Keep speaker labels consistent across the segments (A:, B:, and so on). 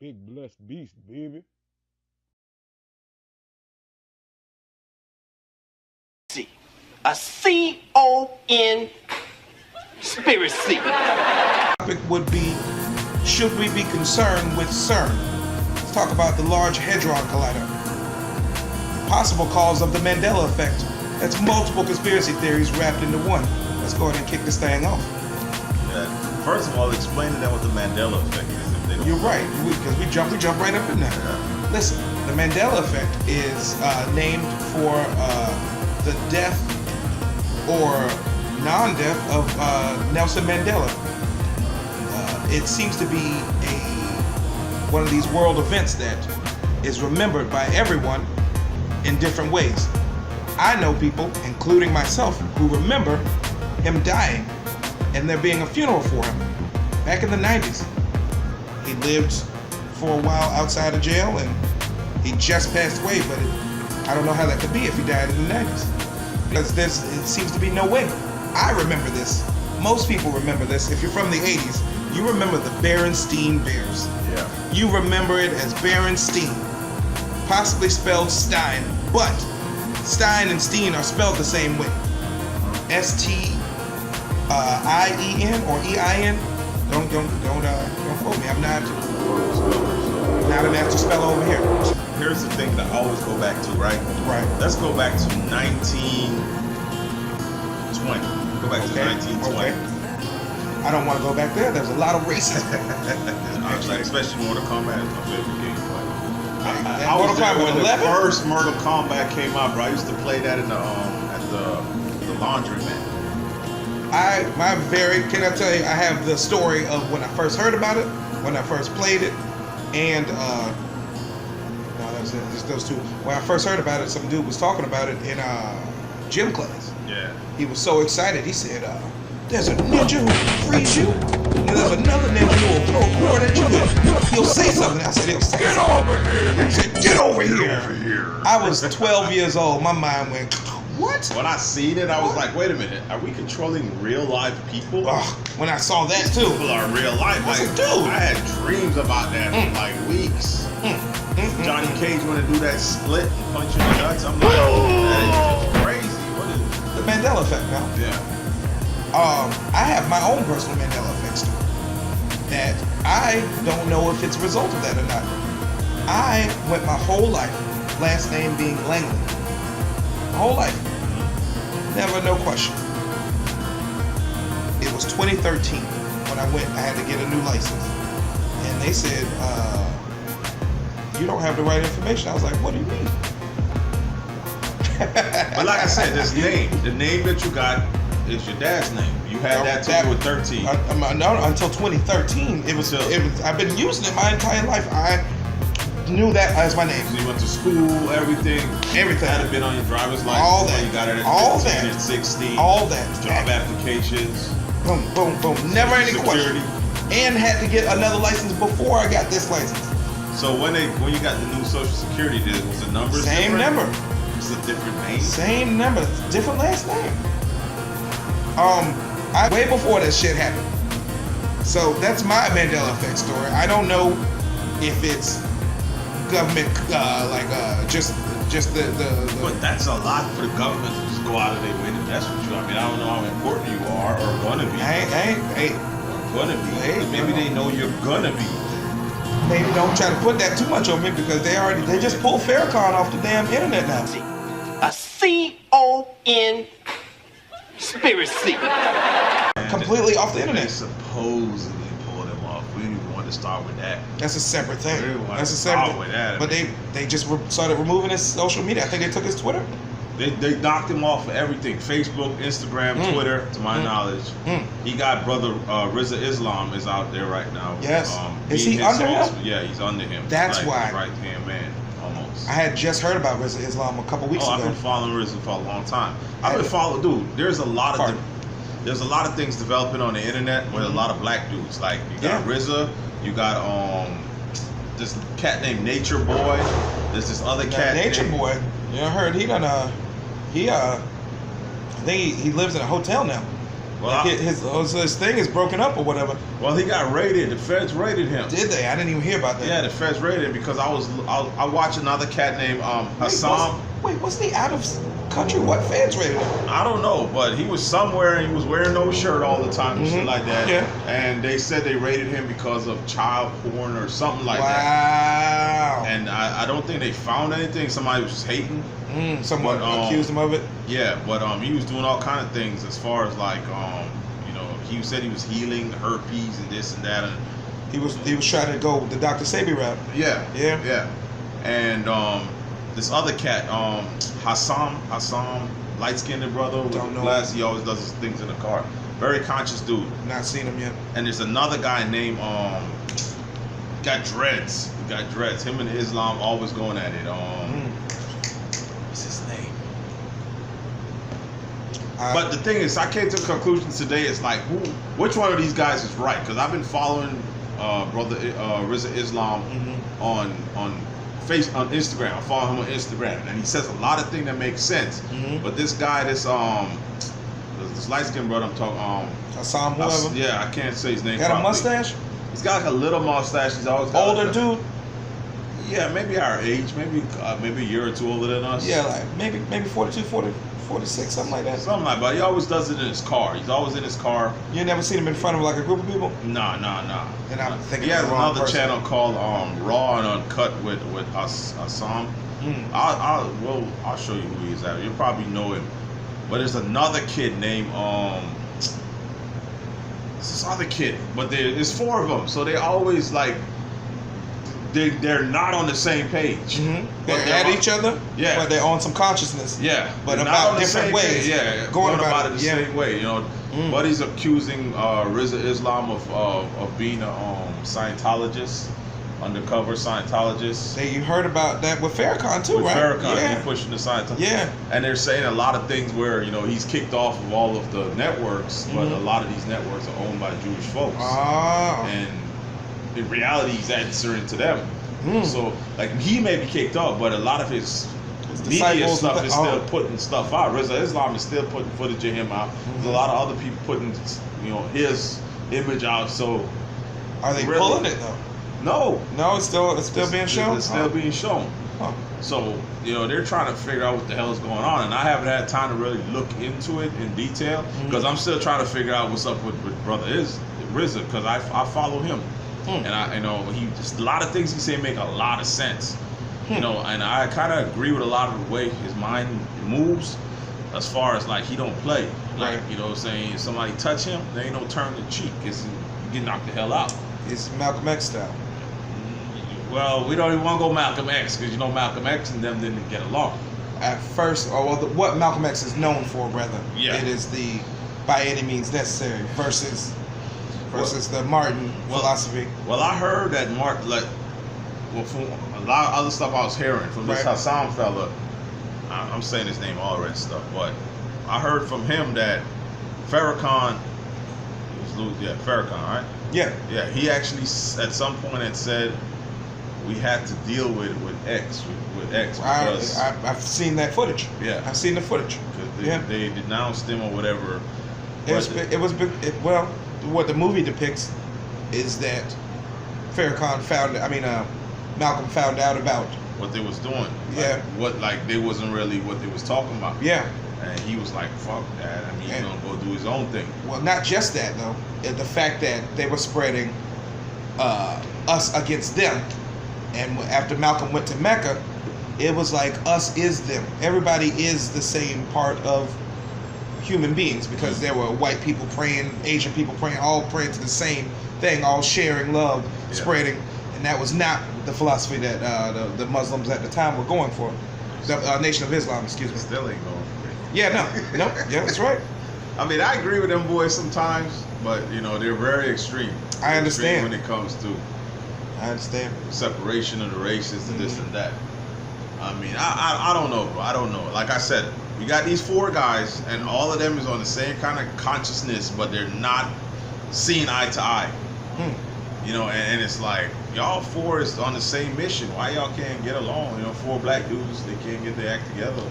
A: Big blessed beast, baby.
B: A C.O.N Spiracy.
C: Topic would be, should we be concerned with Cern? Let's talk about the Large Hadron Collider. Possible cause of the Mandela Effect. That's multiple conspiracy theories wrapped into one. Let's go ahead and kick this thing off.
D: Yeah. First of all, explain to them what the Mandela Effect is. If they don't
C: You're right, because we jump right up in there.
D: Yeah.
C: Listen, the Mandela Effect is named for the death or non-death of Nelson Mandela. It seems to be one of these world events that is remembered by everyone in different ways. I know people, including myself, who remember him dying and there being a funeral for him back in the 90s. He lived for a while outside of jail and he just passed away, but I don't know how that could be if he died in the 90s. Because it seems to be no way. I remember this. Most people remember this. If you're from the 80s, you remember the Berenstein Bears.
D: Yeah.
C: You remember it as Berenstein, possibly spelled Stein, but Stein and Steen are spelled the same way. S-T-I-E-N or E-I-N. Don't quote me. I'm not a master speller over here.
D: Here's the thing that I always go back to, right?
C: Right.
D: Let's go back to 1920. Go back to 1920.
C: Okay. I don't want to go back there. There's a lot of racism.
D: Especially Mortal Kombat is my favorite game. I
C: Mortal
D: was there
C: Kombat
D: when
C: 11?
D: the first Mortal Kombat came out, bro. I used to play that in the at the laundromat.
C: Can I tell you, I have the story of when I first heard about it, when I first played it, and no, that was just those two. When I first heard about it, some dude was talking about it in gym class.
D: Yeah.
C: He was so excited. He said, "There's a ninja who will freeze you, and there's another ninja who will throw a cord at you. He'll say something." I said, "He'll say get over here." He said, "Get over here." I was 12 years old. My mind went, what?
D: When I seen it, I was like, wait a minute, are we controlling real life people?
C: When I saw that too.
D: People are real life.
C: I said,
D: Like,
C: dude.
D: I had dreams about that for like weeks. Johnny Cage want to do that split and punch in the nuts. I'm like, that is just crazy. What is
C: The Mandela Effect, now.
D: Yeah.
C: I have my own personal Mandela Effect story that I don't know if it's a result of that or not. I went my whole life, last name being Langley. My whole life. Never, no question. It was 2013 when I had to get a new license. And they said, you don't have the right information. I was like, what do you mean?
D: But like I said, this name, the name that you got is your dad's name. You had that till you were 13.
C: No, until 2013. I've been using it my entire life. I knew that as my name.
D: So you went to school, everything.
C: Everything.
D: Had it been on your driver's license.
C: All that.
D: You got it at
C: All
D: 15
C: that.
D: and 16.
C: All that.
D: Job applications.
C: Boom, boom, boom. Never any
D: Security.
C: question. And had to get another license before I got this license.
D: So when you got the new Social Security, was the number
C: Same
D: different?
C: number.
D: It's a different name.
C: Same number. Different last name. Way before that shit happened. So that's my Mandela Effect story. I don't know if it's government, just the.
D: But that's a lot for the government to just go out of their way to mess with you. I mean, I don't know how important you are or gonna be. Maybe they know you're gonna be.
C: Maybe don't try to put that too much on me because they just pulled Farrakhan off the damn internet now.
B: A C.O.N Spiracy.
C: Completely off the
D: They
C: internet.
D: supposedly pulled him off. We didn't even want to start with that.
C: That's a separate thing.
D: We didn't want
C: That's
D: to
C: a
D: start
C: separate.
D: with that.
C: But they just started removing his social media. I think they took his Twitter.
D: They knocked him off of everything. Facebook, Instagram, Twitter, to my knowledge. He got brother Rizza Islam is out there right now.
C: Yes. Is he under him?
D: Yeah, he's under him.
C: That's
D: like
C: why.
D: His right-hand man, almost.
C: I had just heard about Rizza Islam a couple weeks
D: I've
C: ago.
D: been following Rizza for a long time. I've been following, dude, there's a lot of things developing on the internet with a lot of black dudes. Like, you got Rizza, you got this cat named Nature Boy. There's this other cat
C: Nature
D: named,
C: Boy. Yeah, I heard he done I think he lives in a hotel now.
D: Well,
C: Like his thing is broken up or whatever.
D: Well, he got raided. The feds raided him.
C: Did they? I didn't even hear about that.
D: Yeah, the feds raided him because I watched another cat named Hassan.
C: Wasn't he out of country? What feds raided him?
D: I don't know, but he was somewhere and he was wearing no shirt all the time and shit like that.
C: Yeah.
D: And they said they raided him because of child porn or something like that.
C: Wow.
D: And I don't think they found anything. Somebody was just hating.
C: Someone accused him of it.
D: Yeah, but he was doing all kind of things as far as like he said he was healing herpes and this and that, and
C: he was trying to go the Dr. Sebi route.
D: Yeah. And this other cat, Hassan, light-skinned brother with glasses. He always does his things in the car. Very conscious dude.
C: Not seen him yet.
D: And there's another guy named got dreads. Him and Islam always going at it. What's his name? But the thing is, I came to the conclusion today. It's like, which one of these guys is right? Because I've been following brother Rizza Islam on Instagram. I follow him on Instagram, and he says a lot of things that make sense. But this guy, this light skinned brother, I'm talking
C: Hassan, whoever.
D: Yeah, I can't say his name.
C: Got
D: properly.
C: a mustache?
D: He's got like a little mustache. He's always got
C: older dude.
D: Yeah, maybe our age, maybe a year or two older than us.
C: Yeah, like maybe 42, 40, 46, something like that.
D: Something like that. But he always does it in his car. He's always in his car.
C: You never seen him in front of like a group of people?
D: Nah.
C: And I'm thinking
D: he has another channel called Raw and Uncut with Hassan. I'll show you who he is at. You'll probably know him. But there's another kid named this other kid. But there's four of them, so they always like. They're not on the same page.
C: They're at each other.
D: Yeah,
C: but they're on some consciousness.
D: Yeah,
C: but about different ways.
D: Page. Yeah,
C: going about
D: it the same way. You know, Buddy's accusing Rizza Islam of being a Scientologist, undercover Scientologist.
C: You heard about that with Farrakhan too,
D: with
C: right?
D: Farrakhan,
C: yeah.
D: He pushing the Scientology.
C: Yeah,
D: and they're saying a lot of things where he's kicked off of all of the networks, but a lot of these networks are owned by Jewish folks. And in reality, he's answering to them. So, like, he may be kicked off, but a lot of his media stuff is still putting stuff out. Rizza Islam is still putting footage of him out. There's a lot of other people putting, his image out. So,
C: are they
D: really
C: pulling it though?
D: No,
C: it's still being shown.
D: It's still being shown. So, they're trying to figure out what the hell is going on, and I haven't had time to really look into it in detail because I'm still trying to figure out what's up with brother Rizza because I follow him. And he just a lot of things he say make a lot of sense. And I kind of agree with a lot of the way his mind moves, as far as like he don't play. Like saying if somebody touch him, there ain't no turn the cheek. You get knocked the hell out.
C: It's Malcolm X style.
D: Well, we don't even want to go Malcolm X because Malcolm X and them didn't get along.
C: At first, what Malcolm X is known for, brother.
D: Yeah.
C: It is the by any means necessary versus the Martin philosophy.
D: Well, I heard that Martin, from a lot of other stuff I was hearing from this Hassan fella, I'm saying his name all that stuff, but I heard from him that Farrakhan, Farrakhan, right? Yeah, he actually at some point had said we had to deal with X because
C: I've seen that footage.
D: Yeah,
C: I've seen the footage.
D: They denounced him or whatever.
C: What the movie depicts is that Malcolm found out about
D: what they was doing. They wasn't really what they was talking about.
C: Yeah.
D: And he was like, fuck that. He's gonna go do his own thing.
C: Well, not just that though. The fact that they were spreading us against them. And after Malcolm went to Mecca, it was like us is them. Everybody is the same part of human beings because there were white people praying, Asian people praying, all praying to the same thing, all sharing love, spreading. And that was not the philosophy that the Muslims at the time were going for. The Nation of Islam, excuse me.
D: Still ain't going for it.
C: Yeah, no, that's right.
D: I agree with them boys sometimes, but they're very extreme.
C: I understand
D: when it comes to.
C: I understand
D: separation of the races and this and that. I don't know, bro. I don't know. Like I said, we got these four guys, and all of them is on the same kind of consciousness, but they're not seeing eye to eye. And it's like y'all four is on the same mission. Why y'all can't get along? Four black dudes, they can't get their act together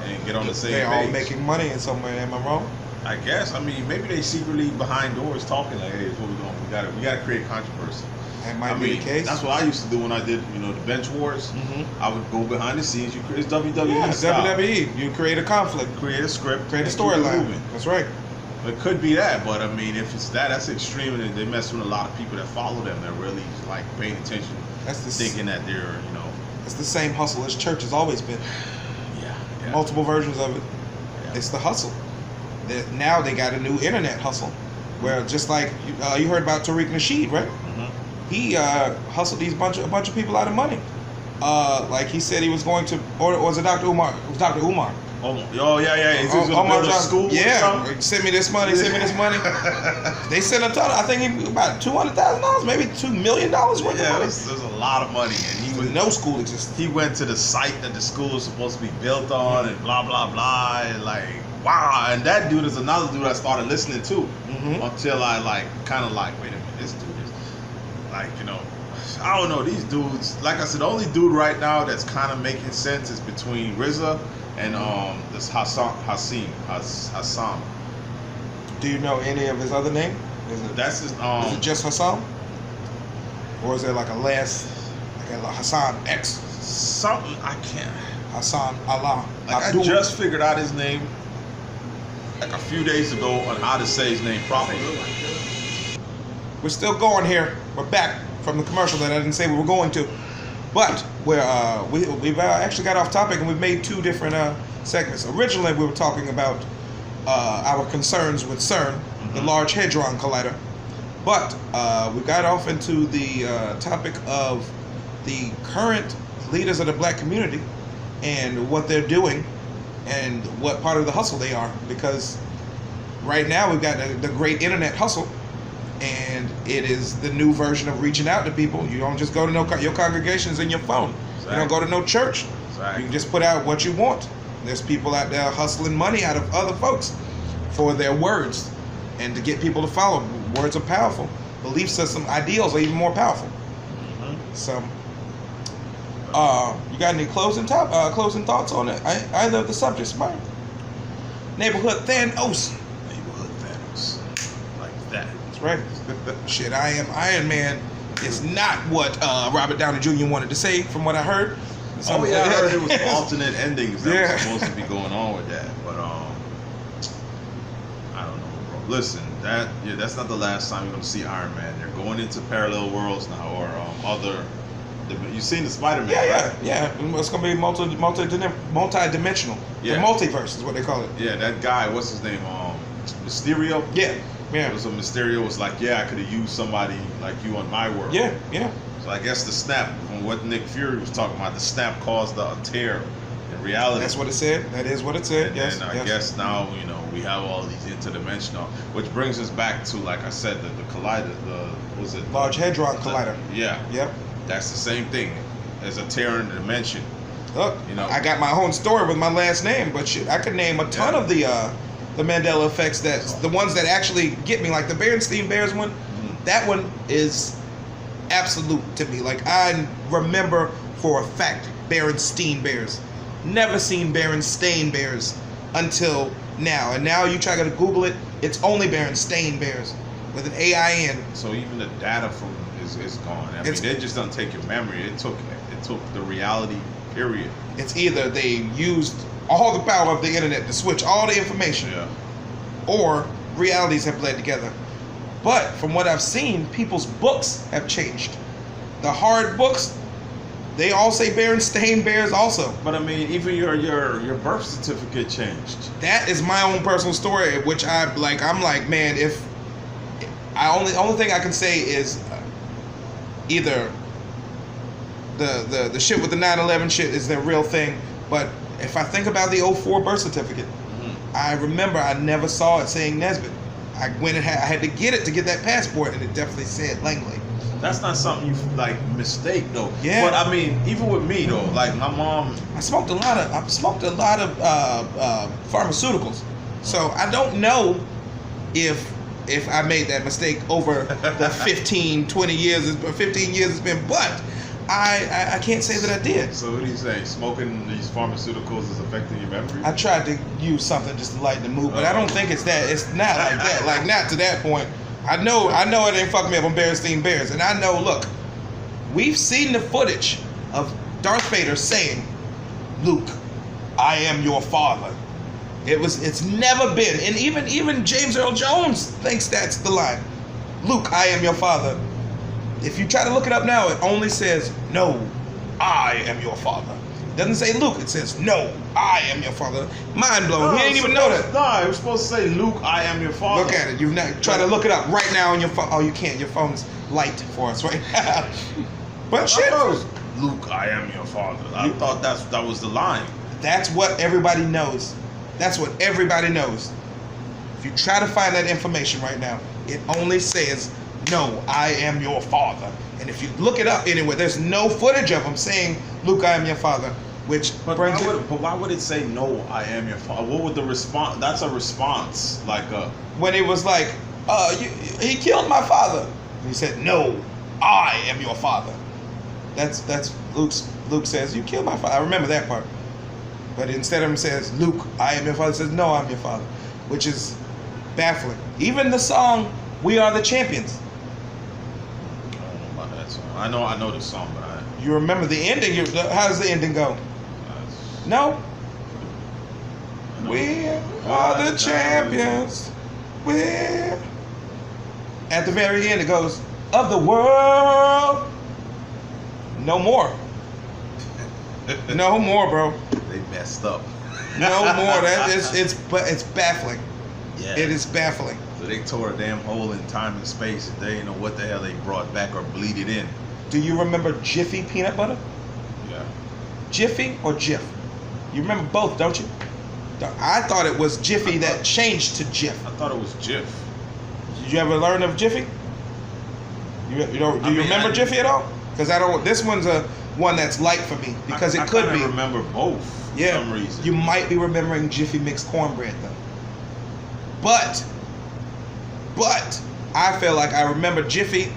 D: and get on the same page.
C: They're all making money in some way. Am I wrong?
D: I guess. I mean, maybe they secretly behind doors talking like, "Hey, this is what we're doing. We gotta create controversy."
C: That might be the case.
D: That's what I used to do when I did, the bench wars.
C: Mm-hmm.
D: I would go behind the scenes. It's WWE
C: Yeah,
D: style.
C: WWE. You create a conflict,
D: Create a script,
C: create a
D: and keep it
C: storyline.
D: moving.
C: That's right.
D: It could be that, but I mean, if it's that's extreme, and they mess with a lot of people that follow them. They're really like paying attention,
C: That's the
D: thinking that they're,
C: It's the same hustle as church has always been.
D: yeah.
C: Multiple versions of it.
D: Yeah.
C: It's the hustle. Now they got a new internet hustle, where just like you heard about Tariq Nasheed, right?
D: Mm-hmm.
C: He hustled a bunch of people out of money. Like he said he was going to, or was it Dr. Umar? It was Dr. Umar.
D: Oh yeah. Is he going to build a school? or
C: Yeah,
D: something?
C: send me this money. Send me this money. They sent a ton. I think about $200,000, maybe $2 million worth of money.
D: There's a lot of money, and he was
C: No school existed.
D: He went to the site that the school was supposed to be built on, and blah blah blah, and like wow. And that dude is another dude I started listening to until I kind of wait a minute, this dude is I don't know, these dudes. Like I said, the only dude right now that's kind of making sense is between RZA and this Hassan.
C: Do you know any of his other name?
D: That's his
C: Is it just Hassan? Or is there like a Hassan X?
D: something I can't.
C: Hassan Allah.
D: Like
C: Abdul.
D: I just figured out his name like a few days ago on how to say his name properly.
C: We're still going here. We're back from the commercial that I didn't say we were going to. But we've actually got off topic, and we've made two different segments. Originally, we were talking about our concerns with CERN, the Large Hadron Collider. But we got off into the topic of the current leaders of the black community and what they're doing and what part of the hustle they are. Because right now we've got the great internet hustle, and it is the new version of reaching out to people. You don't just go to your congregations in your phone.
D: Exactly.
C: You don't go to no church.
D: Exactly.
C: You can just put out what you want. There's people out there hustling money out of other folks for their words and to get people to follow. Words are powerful. Belief system, ideals are even more powerful. So, you got any closing thoughts on it? Either of the subjects, Myron? Neighborhood Thanos.
D: Like that.
C: That's right. Shit, I Am Iron Man is not what Robert Downey Jr. wanted to say, from what I heard.
D: I heard it was alternate endings that
C: Yeah.
D: was supposed to be going on with that, but I don't know, bro. Listen, that's not the last time you're gonna see Iron Man. They're going into parallel worlds now, or other. You've seen the Spider-Man, right?
C: Yeah. It's gonna be multi-dimensional.
D: Yeah.
C: The multiverse is what they call it.
D: Yeah, that guy, what's his name? Mysterio.
C: Yeah.
D: So Mysterio was like, yeah, I could have used somebody like you on my world.
C: Yeah.
D: So I guess the snap, from what Nick Fury was talking about, the snap caused a tear in reality.
C: That's what it said. That is what it said.
D: And I guess now, we have all these interdimensional, which brings us back to, like I said, the collider,
C: Large Hadron Collider.
D: Yeah.
C: Yep.
D: That's the same thing as a tear in the dimension.
C: Look, I got my own story with my last name, but shit, I could name a ton of the Mandela Effects, that's the ones that actually get me, like the Berenstain Bears one. That one is absolute to me. Like, I remember for a fact Berenstain Bears. Never seen Berenstain Bears until now. And now you try to Google it, it's only Berenstain Bears with an AIN.
D: So even the data from is gone. I mean, they just don't take your memory. It took the reality, period.
C: It's either they used all the power of the internet to switch all the information, or realities have bled together. But from what I've seen, people's books have changed. The hard books, they all say Berenstain Bears also.
D: But I mean, even your birth certificate changed.
C: That is my own personal story, which I'm like, man, if only thing I can say is either the shit with the 9/11 shit is the real thing. But if I think about the 04 birth certificate, I remember I never saw it saying Nesbitt. I went and I had to get it to get that passport, and it definitely said Langley.
D: That's not something you mistake though.
C: Yeah.
D: But I mean, even with me though, like my mom.
C: I smoked a lot of pharmaceuticals, so I don't know if I made that mistake over the 15 years it's been. But I can't say that I did.
D: So what are you saying? Smoking these pharmaceuticals is affecting your memory?
C: I tried to use something just to lighten the mood, but I don't think it's that. It's not like that. Like, not to that point. I know it ain't fucking me up on Berenstein Bears. And I know, look, we've seen the footage of Darth Vader saying, Luke, I am your father. It's never been, and even James Earl Jones thinks that's the line. Luke, I am your father. If you try to look it up now, it only says, no, I am your father. It doesn't say Luke, it says, no, I am your father. Mind blowing. He didn't even know that.
D: No, it was supposed to say, Luke, I am your father.
C: Look at it. You've not try to look it up right now on your phone. Oh, you can't. Your phone's light for us right now. But shit.
D: Luke, I am your father. I thought that was the line.
C: That's what everybody knows. That's what everybody knows. If you try to find that information right now, it only says, no, I am your father. And if you look it up anywhere, there's no footage of him saying, Luke, I am your father.
D: But why would it say, no, I am your father? What would the response? That's a response.
C: When it was like, he killed my father. He said, no, I am your father. That's Luke says, you killed my father. I remember that part. But instead of him says, Luke, I am your father, it says, no, I'm your father. Which is baffling. Even the song, We Are the Champions.
D: I don't know about that song. I know the song, but
C: You remember the ending. How does the ending go? No? We are the champions. We're... At the very end, it goes, of the world. No more. No more, bro.
D: They messed up.
C: No more. It's baffling.
D: Yeah.
C: It is baffling.
D: So they tore a damn hole in time and space, and they didn't know what the hell they brought back or bleeded in.
C: Do you remember Jiffy peanut butter?
D: Yeah.
C: Jiffy or Jif? You remember both, don't you? I thought it was Jiffy that changed to Jif.
D: I thought it was Jif.
C: Did you ever learn of Jiffy? Do you remember Jiffy at all? Because I don't. This one's a one that's light for me because it could be.
D: I remember both for some reason.
C: You might be remembering Jiffy mixed cornbread though. But I feel like I remember Jiffy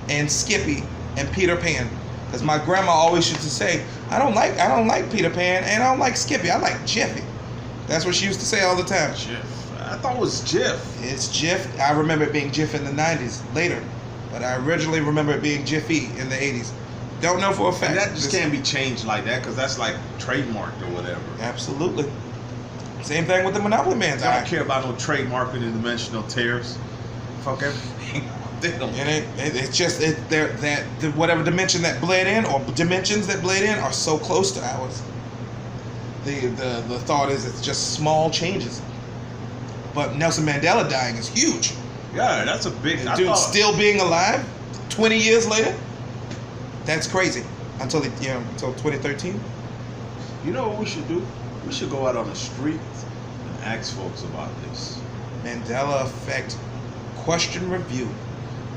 C: and Skippy and Peter Pan, because my grandma always used to say, I don't like Peter Pan and I don't like Skippy. I like Jiffy. That's what she used to say all the time.
D: Jif. I thought it was Jif.
C: It's Jif. I remember it being Jif in the 90s later, but I originally remember it being Jiffy in the 80s. Don't know for a fact.
D: And that just can't be changed like that because that's like trademarked or whatever.
C: Absolutely. Same thing with the Monopoly Man's
D: I don't care about no trademarking and dimensional tears. Fuck everything.
C: It's just whatever dimension that bled in or dimensions that bled in are so close to ours. The thought is it's just small changes. But Nelson Mandela dying is huge.
D: Yeah, that's a big
C: dude still being alive 20 years later. That's crazy. Until 2013.
D: You know what we should do? We should go out on the street and ask folks about this.
C: Mandela Effect question review.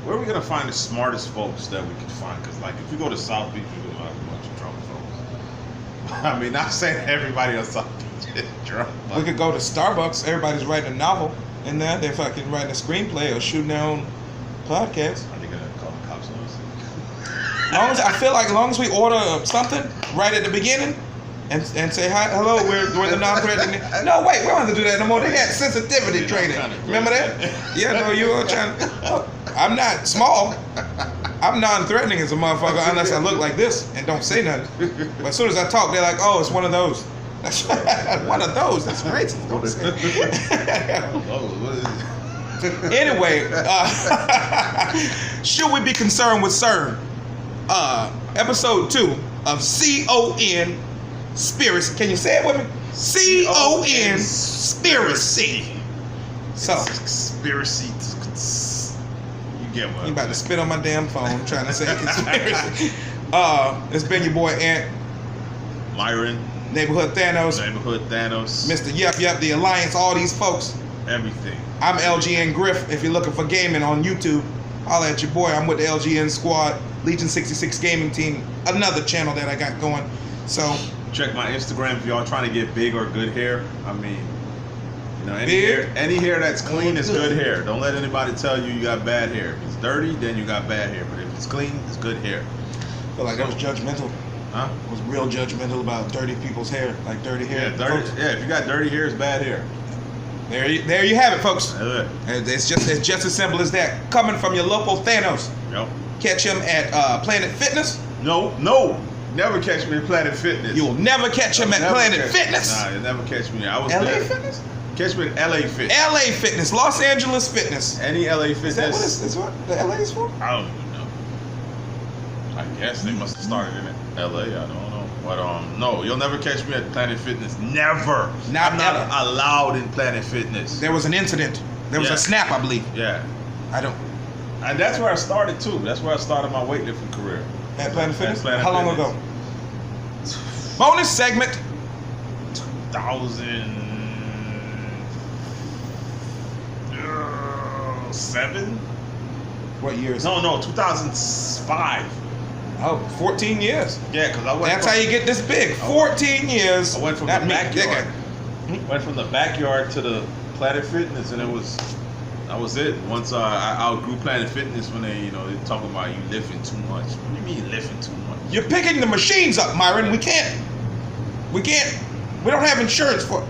D: Where are we gonna find the smartest folks that we can find? Because like if you go to South Beach, you're gonna have a bunch of drunk folks. I mean, not saying everybody on South Beach is drunk.
C: We could go to Starbucks. Everybody's writing a novel in there. They're fucking writing a screenplay or shooting their own podcast.
D: Are they gonna call the cops on us?
C: I feel like as long as we order something right at the beginning and say hi, hello, we're the non-threatening. No, wait, we don't have to do that no more. They had sensitivity training. Remember that? Yeah, no, you were trying. I'm not small. I'm non-threatening as a motherfucker unless I look like this and don't say nothing. But as soon as I talk, they're like, oh, it's one of those. That's one of those. That's crazy. Anyway, should we be concerned with CERN? Episode 2 of C.O.N Spiracy. Can you say it with me? C.O.N Spiracy. So,
D: conspiracy. You get what?
C: You about to spit on my damn phone trying to say conspiracy. It's been your boy ANT
D: Myron.
C: Neighborhood Thanos. Mr. Yep, the Alliance, all these folks.
D: Everything.
C: I'm LGN Griff. If you're looking for gaming on YouTube, holla at your boy. I'm with the LGN Squad, Legion 66 Gaming Team, another channel that I got going. So
D: check my Instagram if y'all trying to get big or good hair. I mean, you know, any hair that's clean is good hair. Don't let anybody tell you got bad hair. If it's dirty, then you got bad hair. But if it's clean, it's good hair.
C: feel like that was judgmental.
D: Huh?
C: It was real judgmental about dirty people's hair, like dirty hair.
D: Yeah, dirty.
C: Folks.
D: Yeah, if you got dirty hair, it's bad hair.
C: There you have it, folks.
D: Yeah.
C: It's just as simple as that. Coming from your local Thanos.
D: Yep.
C: Catch him at Planet Fitness.
D: No, never catch me at Planet Fitness.
C: You will never catch him at Planet Fitness.
D: Nah, you'll never catch me there. I was
C: LA
D: there.
C: Fitness?
D: Catch me at LA Fitness.
C: LA Fitness, Los Angeles Fitness.
D: Any LA Fitness.
C: Is that what the LA is for?
D: I don't even know. I guess they must have started in LA. I don't know. But no, you'll never catch me at Planet Fitness. Never. I'm not allowed in Planet Fitness.
C: There was an incident. There was a snap, I believe.
D: Yeah.
C: And
D: that's where I started too. That's where I started my weightlifting career.
C: At Planet Fitness?
D: Planet
C: How long
D: Fitness.
C: ago? Bonus segment.
D: 2007?
C: What year is it?
D: No, 2005.
C: Oh, 14 years.
D: Yeah, because I went.
C: That's how you get this big. 14 years.
D: I went from the backyard. Went from the backyard to the Planet Fitness, and that was it. Once I outgrew Planet Fitness when they talking about you lifting too much. What do you mean lifting too much?
C: You're picking the machines up, Myron. We don't have insurance for.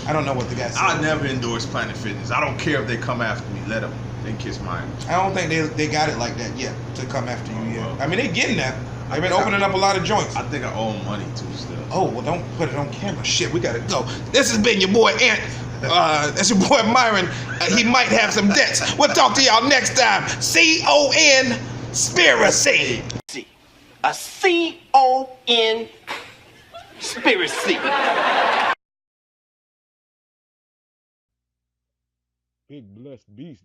C: I don't know what the guy said.
D: I never endorse Planet Fitness. I don't care if they come after me. Let them. They kiss mine.
C: I don't think they got it like that yet to come after you yet.
D: Well,
C: I mean, they're getting that. They've been opening up a lot of joints.
D: I think I owe them money too still.
C: Oh, well, don't put it on camera. Shit, we gotta go. This has been your boy Ant. That's your boy Myron. He might have some debts. We'll talk to y'all next time. C.O.N Spiracy.
B: A C.O.N Spiracy.
A: Big blessed beast.